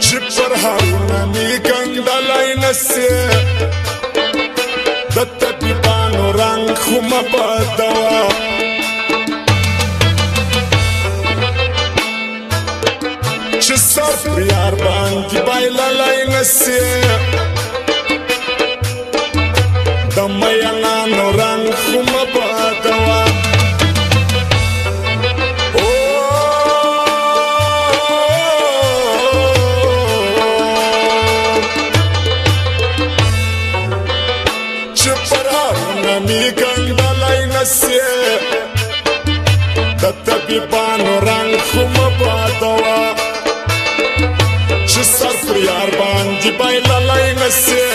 چې پر هرونه می ګنډلی نسې د طبیبانو رنګ خو مه بدوه چې سر پر یار باندې بایللی نسې د میینانو رنګ خو مه بدوه می ګنډلی نسې د طبیبانو رنګ خو مه بدوه چې سر پر یار باندې بایللی نسې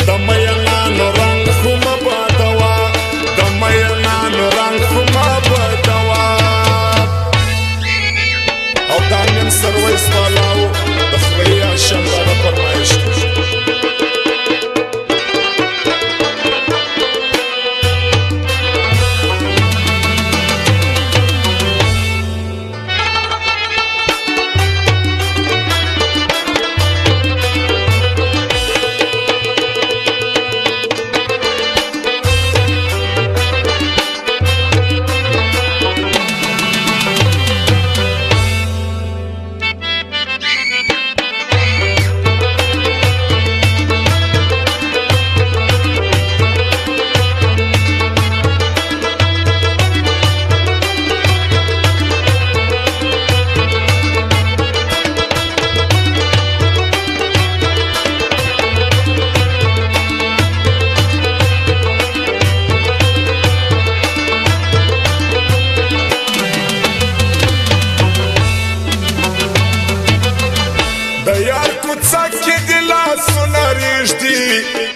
د میینانو رنګ خو مه بدوه د میینانو رنګ خو مه بدوه او دا نیم سرویس والاو د خدای هاشم بابا فرمایش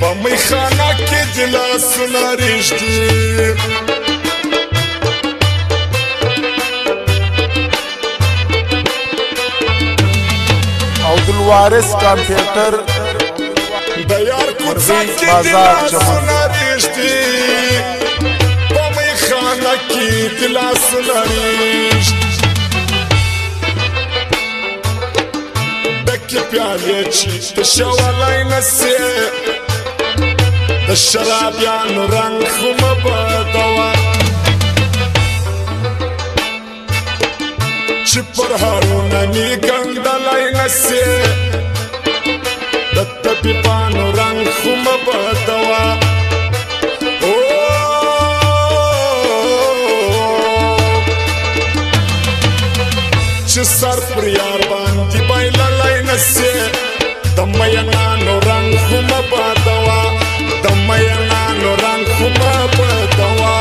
په میخانه کې د لاسونه ریږدي عبدالوارث کمپیوټر د یار کوڅه کې د لاسونه ریږدي په میخانه کې د لاسونه ریږدي ډکې پیالې چې تشولی نسې د شرابیانو رنګ خو مه بدوه چې پر هرونه می ګنډلی نسې د طبیبانو رنګ خو مه بدوه چې سر پر یار باندې بایللی نسې د میینانو رنګ خو مه بدوه د میینانو رنګ خو مه بدوه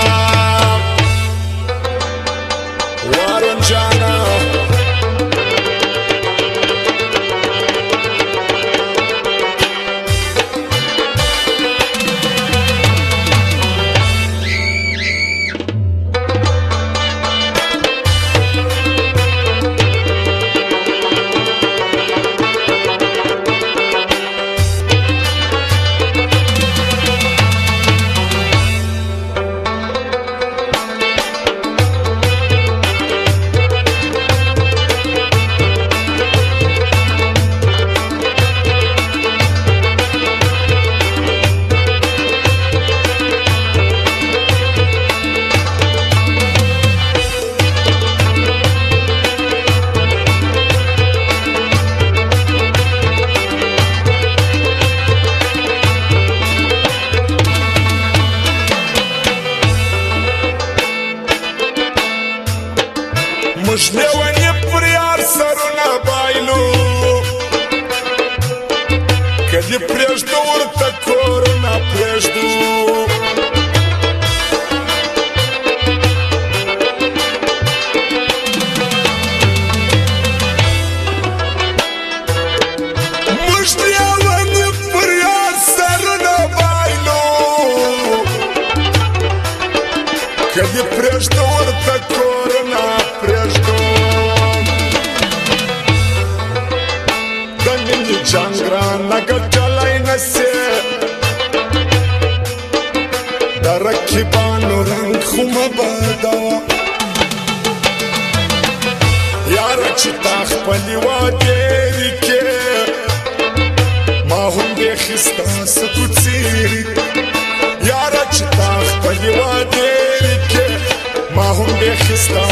وارون جانه موږ لیونې پر یار سرونه بایلو که دې پرېږدو ورته کورونه پرېږدو موږ لیونې پر یار سرونه بایلو که دې پرېږدو ورته کورونه پرېږدو د مینې جنګ رانه ګټلی نسې د رقیبانو رنګ خو مه بدوه یاره چې تا خپلې وعدې لیکې هم دې خستا سکوڅيري یارا چې تا خپل وادي کې ما هم دې خستا